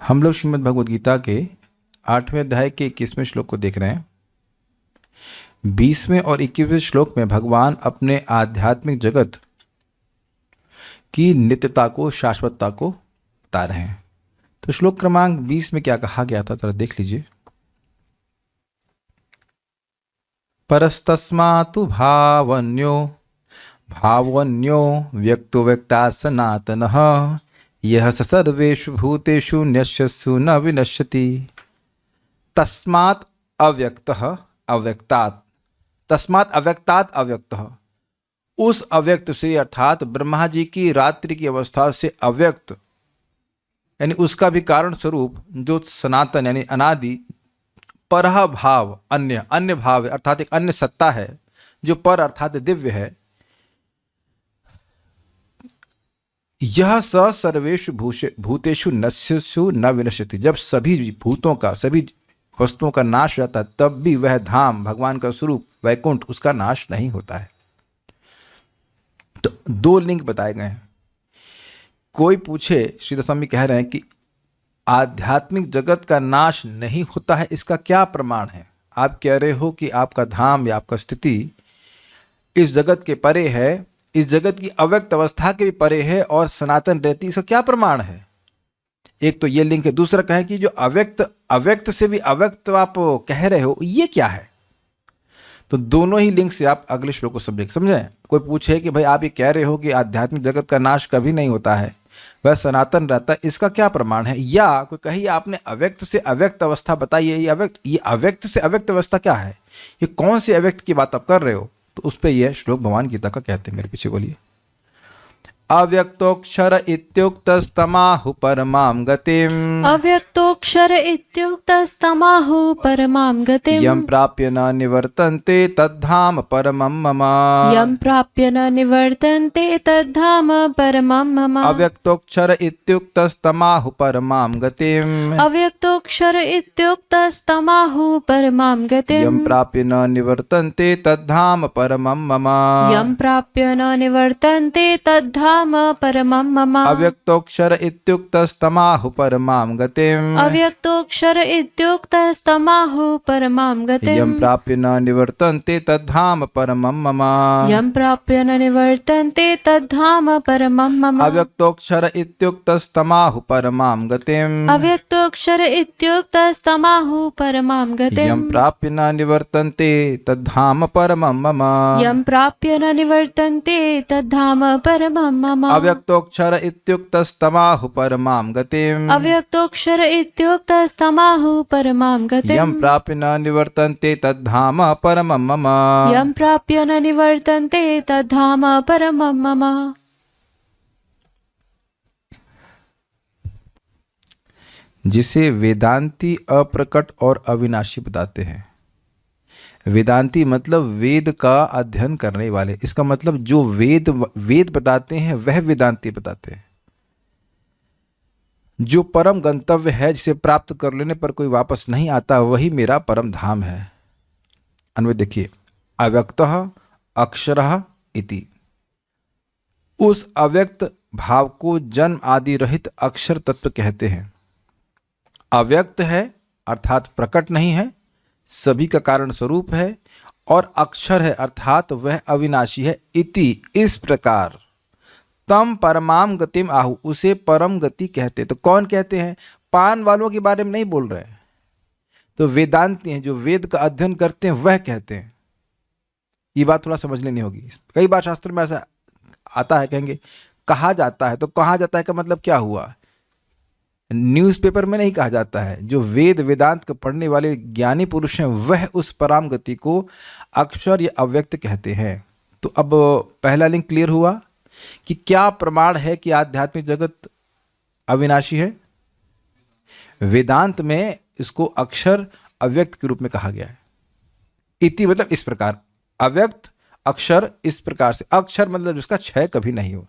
हम लोग श्रीमद् भगवद गीता के 8वें अध्याय के 21वें श्लोक को देख रहे हैं। 20वें और 21वें श्लोक में भगवान अपने आध्यात्मिक जगत की नित्यता को, शाश्वतता को बता रहे हैं। तो श्लोक क्रमांक 20 में क्या कहा गया था, जरा देख लीजिए। परस्तस्मातु भावन्यो व्यक्तो व्यक्ता सनातनः यह स सर्वेषु भूतेषु नश्यसु न विनश्यति। तस्मात् अव्यक्तात् अव्यक्तः, उस अव्यक्त से अर्थात ब्रह्मा जी की रात्रि की अवस्था से अव्यक्त यानी उसका भी कारण स्वरूप जो सनातन यानी अनादि परह भाव अन्य भाव है, अर्थात एक अन्य सत्ता है जो पर अर्थात दिव्य है। यह स सर्वेषु भूतेषु नश्यसु न विनश्यति। जब सभी भूतों का, सभी वस्तुओं का नाश रहता है तब भी वह धाम, भगवान का स्वरूप वैकुंठ, उसका नाश नहीं होता है। तो दो लिंक बताए गए हैं। कोई पूछे, श्री दशमी कह रहे हैं कि आध्यात्मिक जगत का नाश नहीं होता है, इसका क्या प्रमाण है? आप कह रहे हो कि आपका धाम या आपका स्थिति इस जगत के परे है, इस जगत की अव्यक्त अवस्था के भी परे है और सनातन रहती, इसका क्या प्रमाण है? एक तो ये लिंक है। दूसरा कहे कि जो अव्यक्त से भी अव्यक्त आप कह रहे हो, ये क्या है? तो दोनों ही लिंक से आप अगले श्लोक को समझें। कोई पूछे कि भाई आप ये कह रहे हो कि आध्यात्मिक जगत का नाश कभी नहीं होता है, वह सनातन रहता है, इसका क्या प्रमाण है? या कोई कहिए आपने अव्यक्त से अव्यक्त अवस्था बताई है, ये अव्यक्त से अव्यक्त अवस्था क्या है? ये कौन से अव्यक्त की बात आप कर रहे हो? तो उस पर यह श्लोक भगवान गीता का कहते हैं। मेरे पीछे बोलिए। अव्यक्तोक्षर इत्युक्तस्तमाहु परमां गतिम्। अव्यक्तोक्षर इत्युक्तस्तमाहु परमां गतिम्। यं प्राप्य न निवर्तन्ते तद्धाम परमं मम। यं प्राप्य न निवर्तन्ते तद्धाम परमं मम। अव्यक्तोक्षर इत्युक्तस्तमाहु परमां गतिम्। अव्यक्तोक्षर इत्युक्तस्तमाहु परमां गतिम्। यं प्राप्य न निवर्तन्ते तद्धाम परमं मम। यं प्राप्य न निवर्तन्ते तद्धाम परमं मम। अव्यक्तोक्षर इत्युक्तस्तमाहु परमां गतिम्। अव्यक्तोक्षर इत्युक्तस्तमाहु परमां गतिम्। यं प्राप्य न निवर्तन्ते तद्धाम परमं मम। यं प्राप्य न निवर्तन्ते तद्धाम परमं मम। अव्यक्तोक्षर इत्युक्तस्तमाहु परमां गतिम्। अव्यक्तोक्षर इत्युक्तस्तमाहु परमां गतिम्। यं प्राप्य न निवर्तन्ते तद्धाम परमं मम। यं प्राप्य न निवर्तन्ते तद्धाम परमं मम। अव्यक्तोक्षर इत्युक्तस्तमाहु परमां गतिम्। अव्यक्तोक्षर इत्युक्तस्तमाहु परमां गतिम्। यं प्राप्य न निवर्तन्ते तद्धाम परमं मम। यं प्राप्य न निवर्तन्ते तद्धाम परमं मम। जिसे वेदांती अप्रकट और अविनाशी बताते हैं। वेदांती मतलब वेद का अध्ययन करने वाले। इसका मतलब जो वेद बताते हैं वह वेदांती बताते हैं। जो परम गंतव्य है, जिसे प्राप्त कर लेने पर कोई वापस नहीं आता, वही मेरा परम धाम है। अन्वय देखिए। अव्यक्तः अक्षरः इति। उस अव्यक्त भाव को जन्म आदि रहित अक्षर तत्व कहते हैं। अव्यक्त है अर्थात प्रकट नहीं है, सभी का कारण स्वरूप है, और अक्षर है अर्थात वह अविनाशी है। इति इस प्रकार तम परमाम गतिम आहु, उसे परम गति कहते। तो कौन कहते हैं? पान वालों के बारे में नहीं बोल रहे हैं। तो वेदांती हैं, जो वेद का अध्ययन करते हैं वह कहते हैं। ये बात थोड़ा समझ लेनी होगी। कई बार शास्त्र में ऐसा आता है, कहेंगे कहा जाता है। तो कहा जाता है का मतलब क्या हुआ? न्यूज़पेपर में नहीं कहा जाता है। जो वेदांत को पढ़ने वाले ज्ञानी पुरुष हैं वह उस परम गति को अक्षर या अव्यक्त कहते हैं। तो अब पहला लिंक क्लियर हुआ कि क्या प्रमाण है कि आध्यात्मिक जगत अविनाशी है। वेदांत में इसको अक्षर अव्यक्त के रूप में कहा गया है। इति मतलब इस प्रकार, अव्यक्त अक्षर इस प्रकार से। अक्षर मतलब जिसका क्षय कभी नहीं हो।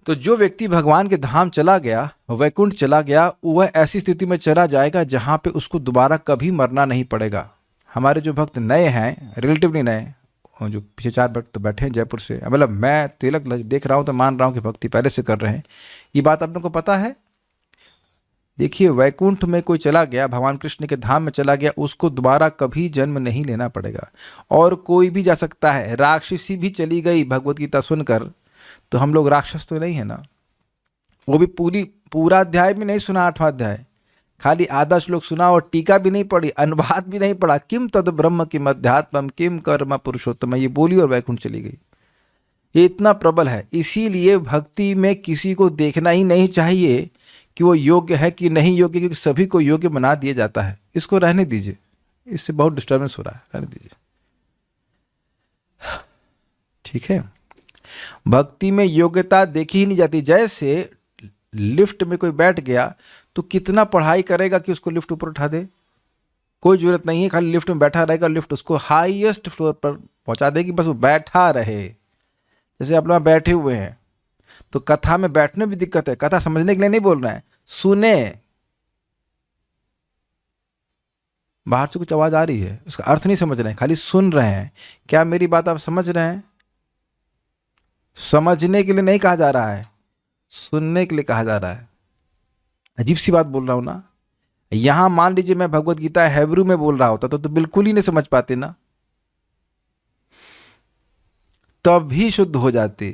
तो जो व्यक्ति भगवान के धाम चला गया, वैकुंठ चला गया, वह ऐसी स्थिति में चला जाएगा जहां पे उसको दोबारा कभी मरना नहीं पड़ेगा। हमारे जो भक्त नए हैं, रिलेटिवली नए, जो पीछे 4 भक्त तो बैठे हैं जयपुर से, मतलब मैं तिलक देख रहा हूँ तो मान रहा हूँ कि भक्ति पहले से कर रहे हैं। ये बात आप लोगों को पता है? देखिए, वैकुंठ में कोई चला गया, भगवान कृष्ण के धाम में चला गया, उसको दोबारा कभी जन्म नहीं लेना पड़ेगा। और कोई भी जा सकता है। राक्षसी भी चली गई भगवत गीता सुनकर, तो हम लोग राक्षस तो नहीं है ना। वो भी पूरा अध्याय भी नहीं सुना, 8वां अध्याय, खाली आधा श्लोक सुना और टीका भी नहीं पढ़ी, अनुवाद भी नहीं पढ़ा। किम तद ब्रह्म किम अध्यात्मम किम कर्म पुरुषोत्तम, ये बोली और वैकुंठ चली गई। ये इतना प्रबल है। इसीलिए भक्ति में किसी को देखना ही नहीं चाहिए कि वो योग्य है कि नहीं योग्य, क्योंकि सभी को योग्य बना दिया जाता है। इसको रहने दीजिए, इससे बहुत डिस्टर्बेंस हो रहा है, रहने दीजिए, ठीक है। भक्ति में योग्यता देखी ही नहीं जाती। जैसे लिफ्ट में कोई बैठ गया तो कितना पढ़ाई करेगा कि उसको लिफ्ट ऊपर उठा दे, कोई जरूरत नहीं है, खाली लिफ्ट में बैठा रहेगा, लिफ्ट उसको हाईएस्ट फ्लोर पर पहुंचा देगी, बस वो बैठा रहे। जैसे आप लोग बैठे हुए हैं, तो कथा में बैठने में भी दिक्कत है, कथा समझने के लिए नहीं बोल रहे हैं, सुने। बाहर से कुछ आवाज आ रही है, उसका अर्थ नहीं समझ रहे हैं, खाली सुन रहे हैं। क्या मेरी बात आप समझ रहे हैं? समझने के लिए नहीं कहा जा रहा है, सुनने के लिए कहा जा रहा है। अजीब सी बात बोल रहा हूं ना। यहां मान लीजिए मैं भगवत गीता हेब्रू में बोल रहा होता तो बिल्कुल ही नहीं समझ पाते ना, तब भी शुद्ध हो जाते।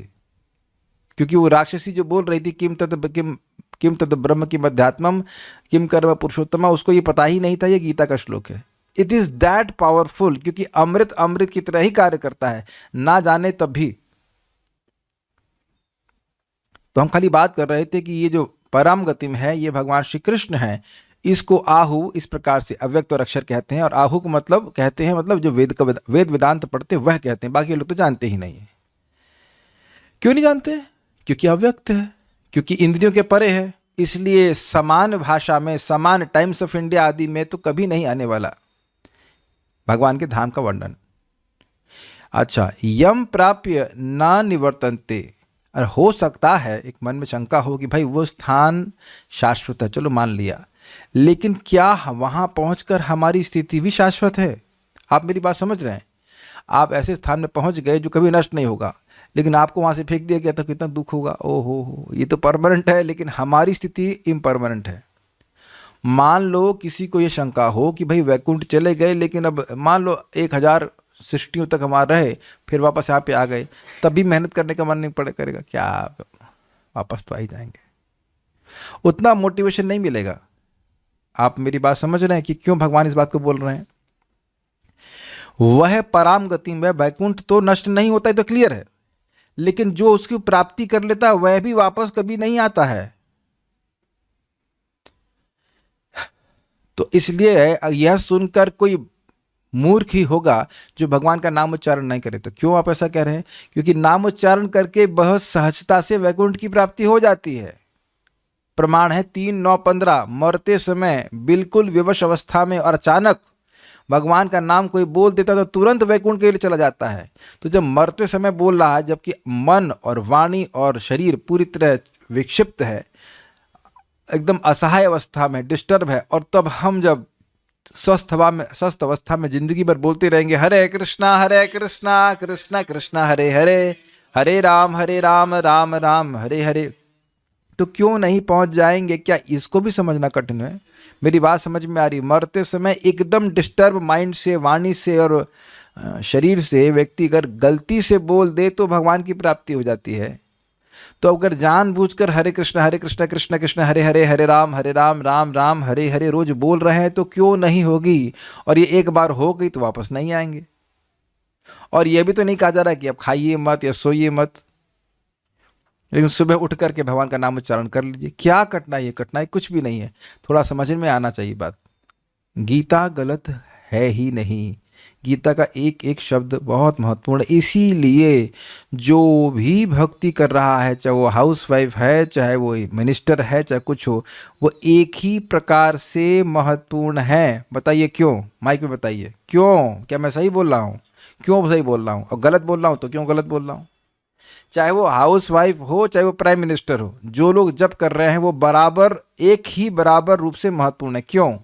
क्योंकि वो राक्षसी जो बोल रही थी किम तद ब्रह्म किम अध्यात्मम किम कर्म पुरुषोत्तमा, उसको ये पता ही नहीं था ये गीता का श्लोक है। इट इज दैट पावरफुल, क्योंकि अमृत अमृत की तरह ही कार्य करता है, ना जाने तब भी। तो हम खाली बात कर रहे थे कि ये जो परम गति में है, ये भगवान श्री कृष्ण है। इसको आहु इस प्रकार से अव्यक्त और अक्षर कहते हैं। और आहु को मतलब कहते हैं, मतलब जो वेद वेदांत पढ़ते वह कहते हैं, बाकी लोग तो जानते ही नहीं है। क्यों नहीं जानते? क्योंकि अव्यक्त है, क्योंकि इंद्रियों के परे है। इसलिए समान भाषा में, समान टाइम्स ऑफ इंडिया आदि में तो कभी नहीं आने वाला भगवान के धाम का वर्णन। अच्छा, यम प्राप्य ना निवर्तन्ते। और हो सकता है एक मन में शंका हो कि भाई वो स्थान शाश्वत है, चलो मान लिया, लेकिन क्या वहां पहुंचकर हमारी स्थिति भी शाश्वत है? आप मेरी बात समझ रहे हैं? आप ऐसे स्थान में पहुंच गए जो कभी नष्ट नहीं होगा, लेकिन आपको वहां से फेंक दिया गया तो कितना दुख होगा। ओहो, ये तो परमानेंट है, लेकिन हमारी स्थिति इम्परमानेंट है। मान लो किसी को ये शंका हो कि भाई वैकुंठ चले गए, लेकिन अब मान लो 1000 सृष्टियों तक हमारे रहे, फिर वापस यहाँ पे आ गए, तब भी मेहनत करने का मन नहीं पड़े करेगा क्या? वापस तो आ ही जाएंगे, उतना मोटिवेशन नहीं मिलेगा। आप मेरी बात समझ रहे हैं कि क्यों भगवान इस बात को बोल रहे हैं? वह पराम गति में वैकुंठ तो नष्ट नहीं होता है, तो क्लियर है, लेकिन जो उसकी प्राप्ति कर लेता है वह भी वापस कभी नहीं आता है। तो इसलिए यह सुनकर कोई मूर्ख ही होगा जो भगवान का नाम उच्चारण नहीं करे। तो क्यों आप ऐसा कह रहे हैं? क्योंकि नाम उच्चारण करके बहुत सहजता से वैकुंठ की प्राप्ति हो जाती है। प्रमाण है 3:9:15, मरते समय बिल्कुल विवश अवस्था में और अचानक भगवान का नाम कोई बोल देता तो तुरंत वैकुंठ के लिए चला जाता है। तो जब मरते समय बोल रहा है, जबकि मन और वाणी और शरीर पूरी तरह विक्षिप्त है, एकदम असहाय अवस्था में, डिस्टर्ब है, और तब हम जब स्वस्थ अवस्था में जिंदगी भर बोलते रहेंगे हरे कृष्णा कृष्णा कृष्णा हरे हरे, हरे राम राम राम हरे हरे, तो क्यों नहीं पहुंच जाएंगे? क्या इसको भी समझना कठिन है? मेरी बात समझ में आ रही? मरते समय एकदम डिस्टर्ब माइंड से, वाणी से और शरीर से व्यक्ति अगर गलती से बोल दे तो भगवान की प्राप्ति हो जाती है। तो अगर जानबूझकर हरे कृष्णा कृष्ण कृष्ण हरे हरे, हरे राम राम राम हरे हरे रोज बोल रहे हैं, तो क्यों नहीं होगी? और ये एक बार हो गई तो वापस नहीं आएंगे। और ये भी तो नहीं कहा जा रहा है कि अब खाइए मत या सोइए मत, लेकिन सुबह उठ करके भगवान का नाम उच्चारण कर लीजिए। क्या कठिनाई है? कठिनाई कुछ भी नहीं है, थोड़ा समझ में आना चाहिए बात। गीता गलत है ही नहीं, गीता का एक एक शब्द बहुत महत्वपूर्ण है। इसीलिए जो भी भक्ति कर रहा है, चाहे वो हाउसवाइफ है, चाहे वो मिनिस्टर है, चाहे कुछ हो, वो एक ही प्रकार से महत्वपूर्ण है। बताइए क्यों? माइक में बताइए क्यों? क्या मैं सही बोल रहा हूँ? क्यों सही बोल रहा हूँ? और गलत बोल रहा हूँ तो क्यों गलत बोल रहा हूँ? चाहे वो हाउसवाइफ हो, चाहे वो प्राइम मिनिस्टर हो, जो लोग जप कर रहे हैं वो बराबर, एक ही बराबर रूप से महत्वपूर्ण है। क्यों?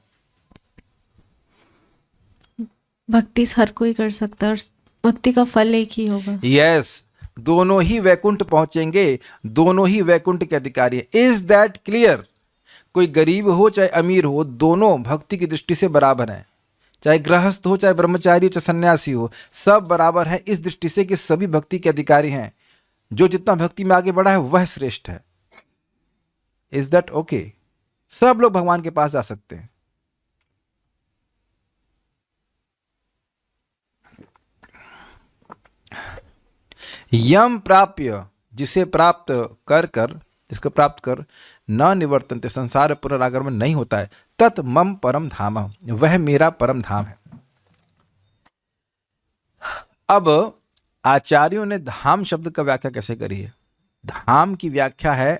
भक्ति हर कोई कर सकता है और भक्ति का फल एक ही होगा। यस, दोनों ही वैकुंठ पहुंचेंगे, दोनों ही वैकुंठ के अधिकारी हैं। Is that clear? कोई गरीब हो चाहे अमीर हो, दोनों भक्ति की दृष्टि से बराबर हैं। चाहे गृहस्थ हो चाहे ब्रह्मचारी हो चाहे सन्यासी हो, सब बराबर है इस दृष्टि से कि सभी भक्ति के अधिकारी हैं। जो जितना भक्ति में आगे बढ़ा है वह श्रेष्ठ है। Is that okay? सब लोग भगवान के पास जा सकते हैं। यम प्राप्य, जिसे प्राप्त कर जिसको प्राप्त कर न निवर्तन्ते, संसार पुनरागमन नहीं होता है, तत् मम परम धाम, वह मेरा परम धाम है। अब आचार्यों ने धाम शब्द का व्याख्या कैसे करी है? धाम की व्याख्या है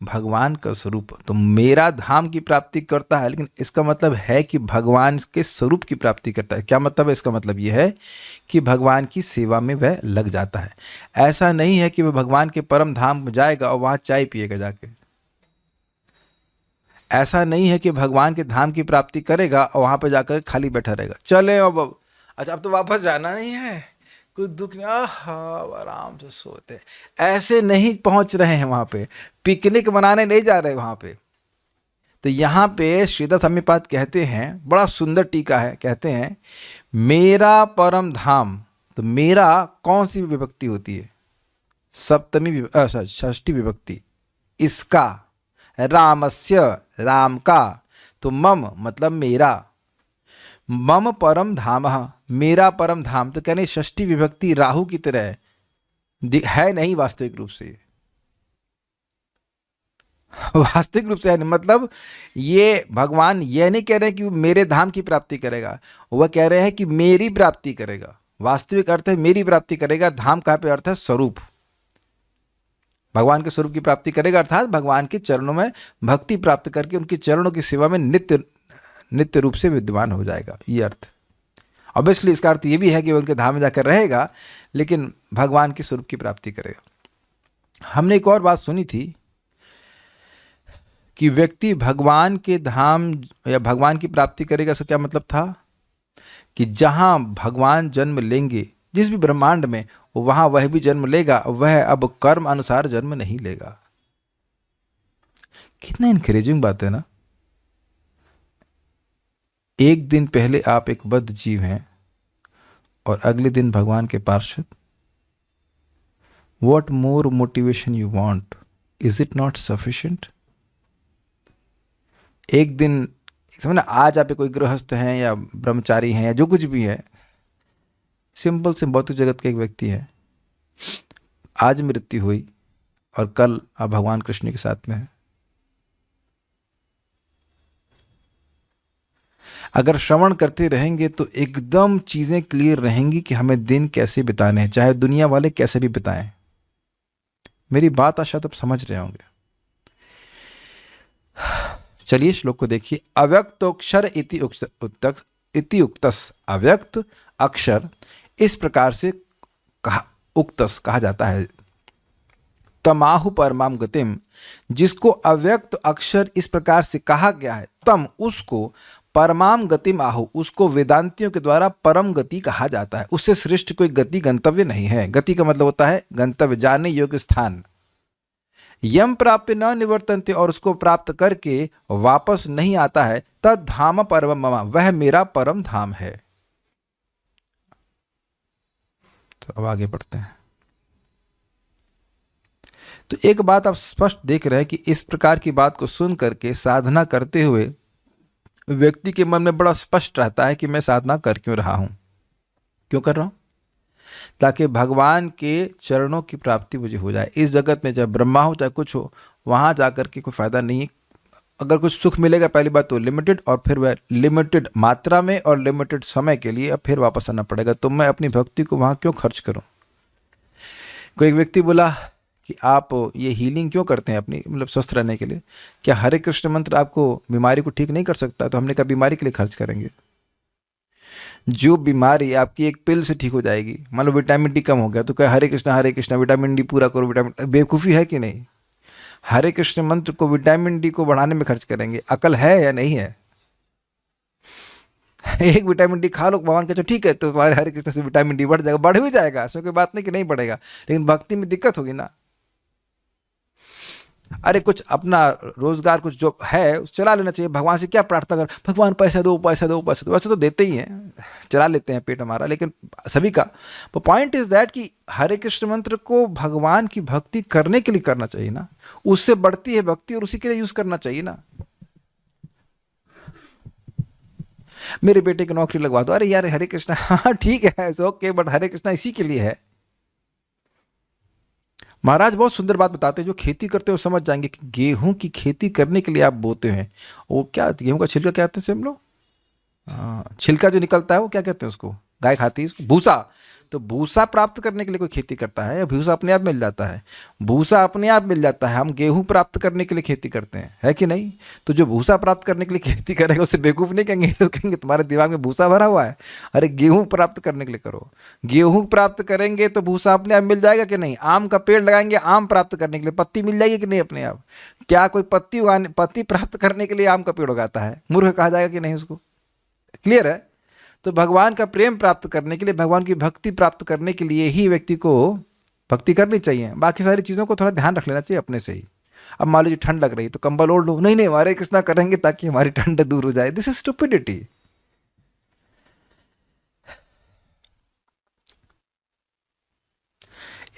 भगवान का स्वरूप। तो मेरा धाम की प्राप्ति करता है, लेकिन इसका मतलब है कि भगवान के स्वरूप की प्राप्ति करता है। क्या मतलब है? इसका मतलब यह है कि भगवान की सेवा में वह लग जाता है। ऐसा नहीं है कि वह भगवान के परम धाम में जाएगा और वहां चाय पिएगा जाके। ऐसा नहीं है कि भगवान के धाम की प्राप्ति करेगा और वहां पर जाकर खाली बैठा रहेगा। चले अब अच्छा, अब तो वापस जाना नहीं है, कोई दुख नहीं, आराम से सोते। ऐसे नहीं पहुंच रहे हैं वहां पे, पिकनिक मनाने नहीं जा रहे वहां पे। तो यहाँ पे श्रीधर स्वामीपाद कहते हैं, बड़ा सुंदर टीका है, कहते हैं मेरा परम धाम। तो मेरा कौन सी विभक्ति होती है? सप्तमी षष्ठी विभक्ति। इसका, रामस्य, राम का। तो मम मतलब मेरा, मम परम धाम, मेरा परम धाम। तो कहने षष्ठी विभक्ति राहु की तरह है नहीं वास्तविक रूप से। वास्तविक रूप से है नहीं। मतलब ये भगवान ये नहीं कह रहे हैं कि मेरे धाम की प्राप्ति करेगा, वह कह रहे हैं कि मेरी प्राप्ति करेगा। वास्तविक अर्थ है मेरी प्राप्ति करेगा। धाम कहाँ पे अर्थ है? स्वरूप। भगवान के स्वरूप की प्राप्ति करेगा, अर्थात भगवान के चरणों में भक्ति प्राप्त करके उनके चरणों की सेवा में नित्य रूप से विद्यमान हो जाएगा, ये अर्थ। ऑब्वियसली इसका अर्थ ये भी है कि वह उनके धाम में जाकर रहेगा, लेकिन भगवान के स्वरूप की प्राप्ति करेगा। हमने एक और बात सुनी थी कि व्यक्ति भगवान के धाम या भगवान की प्राप्ति करेगा। इसका क्या मतलब था? कि जहां भगवान जन्म लेंगे, जिस भी ब्रह्मांड में, वहां वह भी जन्म लेगा। वह अब कर्म अनुसार जन्म नहीं लेगा। कितना इनकरेजिंग बात है ना। एक दिन पहले आप एक बद्ध जीव हैं और अगले दिन भगवान के पार्षद। What more motivation you want? Is it not sufficient? एक दिन समझना, आज आप कोई गृहस्थ हैं या ब्रह्मचारी हैं या जो कुछ भी है, सिंपल से भौतिक जगत का एक व्यक्ति है, आज मृत्यु हुई और कल आप भगवान कृष्ण के साथ में हैं। अगर श्रवण करते रहेंगे तो एकदम चीजें क्लियर रहेंगी कि हमें दिन कैसे बिताने हैं, चाहे दुनिया वाले कैसे भी बिताएं। मेरी बात आशा तो आप समझ रहे होंगे। चलिए श्लोक को देखिए। अव्यक्तोक्षर इति उक्तस, अव्यक्त अक्षर इस प्रकार से उक्तस कहा जाता है। तमाहु परमाम गतिम, जिसको अव्यक्त अक्षर इस प्रकार से कहा गया है, तम उसको परमाम गतिम आहु, उसको वेदांतियों के द्वारा परम गति कहा जाता है। उससे श्रेष्ठ कोई गति गंतव्य नहीं है। गति का मतलब होता है गंतव्य, जाने योग्य स्थान। यम प्राप्य न निवर्तन्ते, और उसको प्राप्त करके वापस नहीं आता है, तद धाम परम मम, वह मेरा परम धाम है। तो अब आगे बढ़ते हैं। तो एक बात आप स्पष्ट देख रहे हैं कि इस प्रकार की बात को सुन करके साधना करते हुए व्यक्ति के मन में बड़ा स्पष्ट रहता है कि मैं साधना कर क्यों रहा हूं, क्यों कर रहा हूं? ताकि भगवान के चरणों की प्राप्ति मुझे हो जाए। इस जगत में चाहे ब्रह्मा हो चाहे कुछ हो, वहां जाकर के कोई फायदा नहीं है। अगर कुछ सुख मिलेगा पहली बात तो लिमिटेड, और फिर वह लिमिटेड मात्रा में और लिमिटेड समय के लिए, अब फिर वापस आना पड़ेगा। तो मैं अपनी भक्ति को वहां क्यों खर्च करूं? कोई एक व्यक्ति बोला कि आप ये हीलिंग क्यों करते हैं अपनी, मतलब स्वस्थ रहने के लिए? क्या हरे कृष्ण मंत्र आपको बीमारी को ठीक नहीं कर सकता? तो हमने कहा बीमारी के लिए खर्च करेंगे। जो बीमारी आपकी एक पिल से ठीक हो जाएगी, मान लो विटामिन डी कम हो गया, तो क्या हरे कृष्ण विटामिन डी पूरा करो, विटामिन, बेवकूफ़ी है कि नहीं? हरे कृष्ण मंत्र को विटामिन डी को बढ़ाने में खर्च करेंगे। अकल है या नहीं है? एक विटामिन डी खा लो, भगवान कहते ठीक है, तो तुम्हारे हरे कृष्ण से विटामिन डी बढ़ जाएगा। बढ़ भी जाएगा, इसमें कोई बात नहीं कि नहीं बढ़ेगा, लेकिन भक्ति में दिक्कत होगी ना। अरे कुछ अपना रोजगार कुछ जो है चला लेना चाहिए। भगवान से क्या प्रार्थना कर, भगवान पैसा दो पैसा दो पैसा दो, वैसे तो देते ही हैं, चला लेते हैं पेट हमारा, लेकिन सभी का। पॉइंट इज दैट कि हरे कृष्ण मंत्र को भगवान की भक्ति करने के लिए करना चाहिए ना, उससे बढ़ती है भक्ति और उसी के लिए यूज करना चाहिए ना। मेरे बेटे की नौकरी लगवा दो, अरे यार हरे कृष्णा, हाँ ठीक है ओके, बट हरे कृष्णा इसी के लिए है। महाराज बहुत सुंदर बात बताते हैं, जो खेती करते हो समझ जाएंगे कि गेहूं की खेती करने के लिए आप बोते हैं, वो क्या गेहूं का छिलका क्या कहते हैं हम लोग, छिलका जो निकलता है वो क्या कहते हैं उसको, गाय खाती है उसको, भूसा। तो भूसा प्राप्त करने के लिए कोई खेती करता है या भूसा अपने आप मिल जाता है? भूसा अपने आप मिल जाता है। हम गेहूं प्राप्त करने के लिए खेती करते हैं, है कि नहीं? तो जो भूसा प्राप्त करने के लिए खेती करेगा उसे बेवकूफ़ नहीं कहेंगे, कहेंगे तुम्हारे दिमाग में भूसा भरा हुआ है। अरे गेहूं प्राप्त करने के लिए करो, गेहूं प्राप्त करेंगे तो भूसा अपने आप मिल जाएगा कि नहीं? आम का पेड़ लगाएंगे आम प्राप्त करने के लिए, पत्ती मिल जाएगी कि नहीं अपने आप? क्या कोई पत्ती प्राप्त करने के लिए आम का पेड़ उगाता है? मूर्ख कहा जाएगा कि नहीं उसको? क्लियर है? तो भगवान का प्रेम प्राप्त करने के लिए, भगवान की भक्ति प्राप्त करने के लिए ही व्यक्ति को भक्ति करनी चाहिए। बाकी सारी चीज़ों को थोड़ा ध्यान रख लेना चाहिए अपने से ही। अब मान लीजिए ठंड लग रही तो कंबल ओढ़ लो, नहीं नहीं हमारे कृष्णा करेंगे ताकि हमारी ठंड दूर हो जाए, दिस इज स्टुपिडिटी।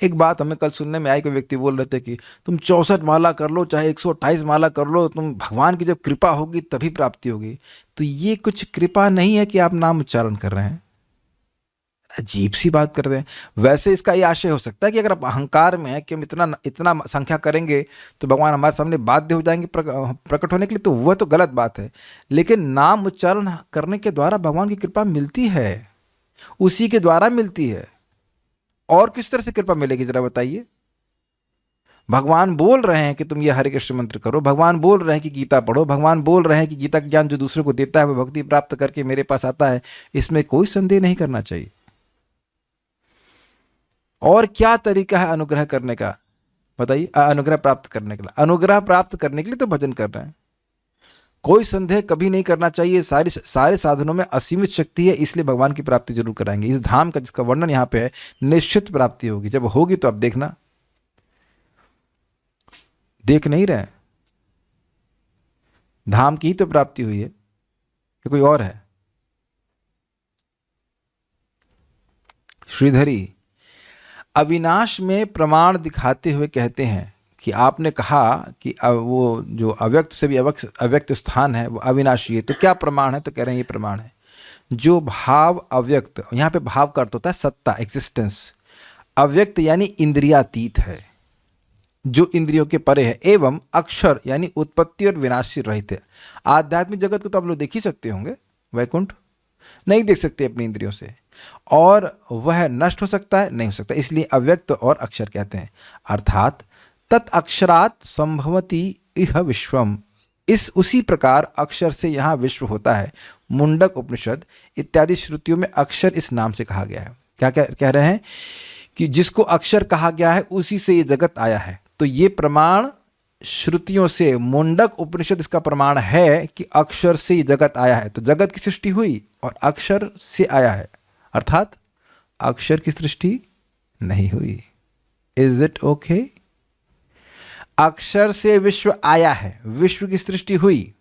एक बात हमें कल सुनने में आई, कोई व्यक्ति बोल रहे थे कि तुम 64 माला कर लो चाहे 128 माला कर लो, तुम भगवान की जब कृपा होगी तभी प्राप्ति होगी। तो ये कुछ कृपा नहीं है कि आप नाम उच्चारण कर रहे हैं, अजीब सी बात कर रहे हैं। वैसे इसका ये आशय हो सकता है कि अगर आप अहंकार में है कि हम इतना इतना संख्या करेंगे तो भगवान हमारे सामने बाध्य हो जाएंगे प्रकट होने के लिए, तो वह तो गलत बात है। लेकिन नाम उच्चारण करने के द्वारा भगवान की कृपा मिलती है, उसी के द्वारा मिलती है। और किस तरह से कृपा मिलेगी जरा बताइए? भगवान बोल रहे हैं कि तुम ये हरे कृष्ण मंत्र करो, भगवान बोल रहे हैं कि गीता पढ़ो, भगवान बोल रहे हैं कि गीता ज्ञान जो दूसरे को देता है वह भक्ति प्राप्त करके मेरे पास आता है, इसमें कोई संदेह नहीं करना चाहिए। और क्या तरीका है अनुग्रह करने का बताइए? अनुग्रह प्राप्त करने के लिए, अनुग्रह प्राप्त करने के लिए तो भजन कर रहे हैं, कोई संदेह कभी नहीं करना चाहिए। सारे साधनों में असीमित शक्ति है, इसलिए भगवान की प्राप्ति जरूर कराएंगे। इस धाम का जिसका वर्णन यहाँ पे है, निश्चित प्राप्ति होगी। जब होगी तो अब देखना, देख नहीं रहे, धाम की ही तो प्राप्ति हुई है, ये कोई और है? श्रीधरी अविनाश में प्रमाण दिखाते हुए कहते हैं कि आपने कहा कि वो जो अव्यक्त से भी अव्यक्त स्थान है वो अविनाशी है, तो क्या प्रमाण है? तो कह रहे हैं ये प्रमाण है, जो भाव अव्यक्त, यहाँ पे भाव का अर्थ होता है सत्ता, एग्जिस्टेंस, अव्यक्त यानी इंद्रियातीत है, जो इंद्रियों के परे है, एवं अक्षर यानी उत्पत्ति और विनाशी रहित है। आध्यात्मिक जगत को तो आप लोग देख ही सकते होंगे, वैकुंठ नहीं देख सकते अपनी इंद्रियों से, और वह नष्ट हो सकता है, नहीं हो सकता, इसलिए अव्यक्त और अक्षर कहते हैं। अर्थात तत् अक्षरात संभवति इह विश्वम, इस उसी प्रकार अक्षर से यहाँ विश्व होता है। मुंडक उपनिषद इत्यादि श्रुतियों में अक्षर इस नाम से कहा गया है। क्या कह रहे हैं कि जिसको अक्षर कहा गया है उसी से ये जगत आया है। तो ये प्रमाण श्रुतियों से, मुंडक उपनिषद इसका प्रमाण है कि अक्षर से ये जगत आया है। तो जगत की सृष्टि हुई और अक्षर से आया है, अर्थात अक्षर की सृष्टि नहीं हुई। Is it okay? अक्षर से विश्व आया है, विश्व की सृष्टि हुई,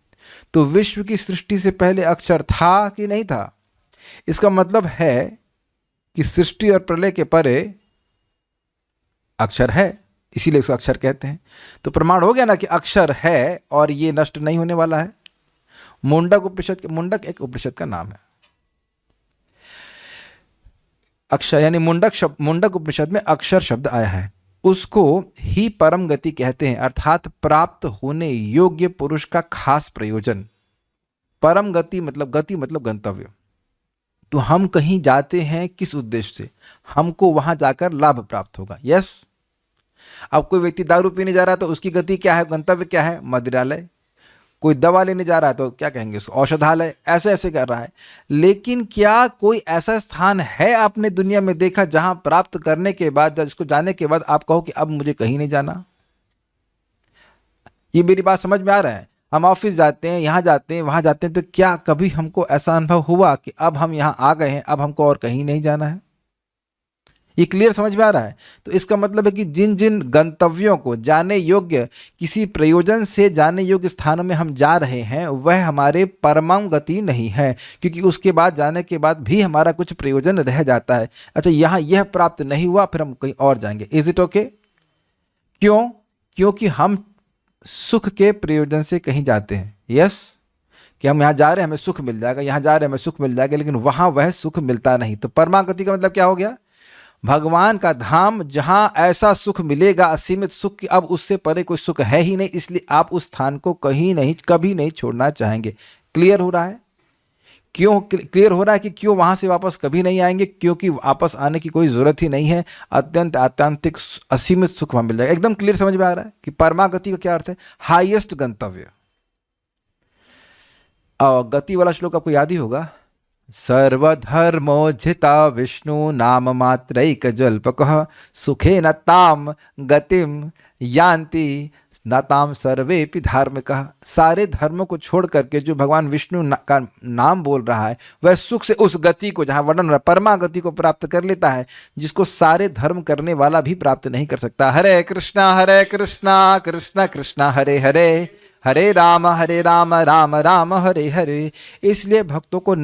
तो विश्व की सृष्टि से पहले अक्षर था कि नहीं था? इसका मतलब है कि सृष्टि और प्रलय के परे अक्षर है, इसीलिए उसको अक्षर कहते हैं। तो प्रमाण हो गया ना कि अक्षर है और ये नष्ट नहीं होने वाला है। मुंडक उपनिषद, मुंडक एक उपनिषद का नाम है। अक्षर यानी मुंडक उपनिषद में अक्षर शब्द आया है, उसको ही परम गति कहते हैं, अर्थात प्राप्त होने योग्य पुरुष का खास प्रयोजन। परम गति मतलब गंतव्य। तो हम कहीं जाते हैं किस उद्देश्य से? हमको वहां जाकर लाभ प्राप्त होगा। यस, अब कोई व्यक्ति दारू पीने जा रहा है तो उसकी गति क्या है, गंतव्य क्या है? मदिरालय। कोई दवा लेने जा रहा है तो क्या कहेंगे उसको? औषधालय। ऐसे ऐसे कर रहा है। लेकिन क्या कोई ऐसा स्थान है आपने दुनिया में देखा जहां प्राप्त करने के बाद, इसको जाने के बाद आप कहो कि अब मुझे कहीं नहीं जाना? ये मेरी बात समझ में आ रहा है? हम ऑफिस जाते हैं, यहाँ जाते हैं, वहां जाते हैं, तो क्या कभी हमको ऐसा अनुभव हुआ कि अब हम यहाँ आ गए हैं, अब हमको और कहीं नहीं जाना है? ये क्लियर समझ में आ रहा है? तो इसका मतलब है कि जिन जिन गंतव्यों को जाने योग्य, किसी प्रयोजन से जाने योग्य स्थानों में हम जा रहे हैं, वह हमारे परमम गति नहीं है, क्योंकि उसके बाद जाने के बाद भी हमारा कुछ प्रयोजन रह जाता है। अच्छा, यहाँ यह प्राप्त नहीं हुआ, फिर हम कहीं और जाएंगे। Is it okay? क्यों? क्योंकि हम सुख के प्रयोजन से कहीं जाते हैं। यस, कि हम यहाँ जा रहे हैं हमें सुख मिल जाएगा, यहाँ जा रहे हैं हमें सुख मिल जाएगा, लेकिन वहाँ वह सुख मिलता नहीं। तो परमागति का मतलब क्या हो गया? भगवान का धाम, जहां ऐसा सुख मिलेगा, असीमित सुख, कि अब उससे परे कोई सुख है ही नहीं, इसलिए आप उस स्थान को कहीं नहीं, कभी नहीं छोड़ना चाहेंगे। क्लियर हो रहा है? क्यों क्लियर हो रहा है कि क्यों वहां से वापस कभी नहीं आएंगे? क्योंकि वापस आने की कोई जरूरत ही नहीं है, अत्यंत आत्यंतिक असीमित सुख वहां मिल जाएगा। एकदम क्लियर समझ में आ रहा है कि परमागति का क्या अर्थ है? हाईएस्ट गंतव्य। और गति वाला श्लोक आपको याद ही होगा, सर्वधर्मोज्झिता विष्णु नाम मात्रैक जल्पकः सुखे न ताम गतिम यान्ति न ताम सर्वेपि धार्मिकः। सारे धर्मों को छोड़ करके जो भगवान विष्णु का नाम बोल रहा है, वह सुख से उस गति को, जहाँ वर्णन हो रहा है, परमा गति को प्राप्त कर लेता है, जिसको सारे धर्म करने वाला भी प्राप्त नहीं कर सकता। हरे कृष्णा कृष्णा कृष्णा हरे हरे, हरे राम राम राम हरे हरे। इसलिए भक्तों को